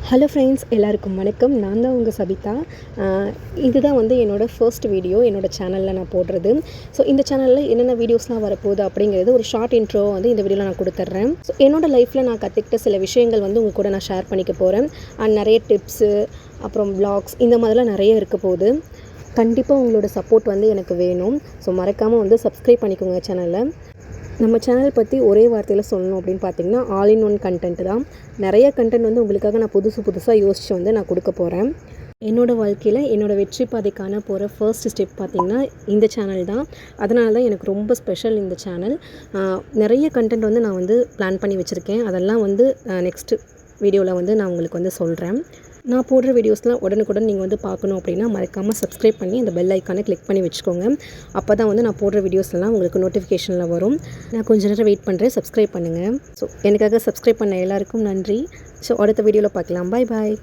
Hello friends, எல்லாருக்கும் வணக்கம். நான் தான் உங்கள் சபிதா. இதுதான் வந்து என்னோடய ஃபர்ஸ்ட் வீடியோ என்னோடய சேனலில் நான் போடுறது. ஸோ இந்த சேனலில் என்னென்ன வீடியோஸ்லாம் வரப்போகுது அப்படிங்கிறது ஒரு ஷார்ட் இன்ட்ரோ வந்து இந்த வீடியோவில் நான் கொடுத்துட்றேன். ஸோ என்னோடய லைஃப்பில் நான் கற்றுக்கிட்ட சில விஷயங்கள் வந்து உங்கள் கூட நான் ஷேர் பண்ணிக்க போகிறேன். நிறைய டிப்ஸு, அப்புறம் வ்ளாக்ஸ் இந்த மாதிரிலாம் நிறைய இருக்க போகுது. கண்டிப்பாக உங்களோட சப்போர்ட் வந்து எனக்கு வேணும். ஸோ மறக்காமல் வந்து சப்ஸ்கிரைப் பண்ணிக்கோங்க சேனலை. நம்ம சேனல் பற்றி ஒரே வார்த்தையில் சொல்லணும் அப்படின்னு பார்த்தீங்கன்னா, ஆல் இன் ஒன் கண்டென்ட் தான். நிறைய கண்டென்ட் வந்து உங்களுக்காக நான் புதுசாக யோசித்து வந்து நான் கொடுக்க போகிறேன். என்னோடய வாழ்க்கையில் என்னோடய வெற்றி பாதைக்கான போகிற ஃபர்ஸ்ட் ஸ்டெப் பார்த்திங்கன்னா இந்த சேனல் தான். அதனால தான் எனக்கு ரொம்ப ஸ்பெஷல் இந்த சேனல். நிறைய கண்டென்ட் வந்து நான் வந்து பிளான் பண்ணி வச்சுருக்கேன். அதெல்லாம் வந்து நெக்ஸ்ட்டு வீடியோவில் வந்து நான் உங்களுக்கு வந்து சொல்கிறேன். நான் போடுற வீடியோஸ்லாம் உடனுக்குடன் நீங்கள் வந்து பார்க்கணும் அப்படின்னா மறக்காமல் சப்ஸ்கிரைப் பண்ணி அந்த பெல் ஐக்கானை கிளிக் பண்ணி வச்சுக்கோங்க. அப்போ தான் வந்து நான் போடுற வீடியோஸ்லாம் உங்களுக்கு நோட்டிஃபிகேஷனில் வரும். நான் கொஞ்சம் நேரம் வெயிட் பண்ணுறேன். சப்ஸ்கிரைப் பண்ணுங்கள். ஸோ எனக்காக சப்ஸ்கிரைப் பண்ண எல்லாருக்கும் நன்றி. ஸோ அடுத்த வீடியோவில் பார்க்கலாம். பாய் பாய்.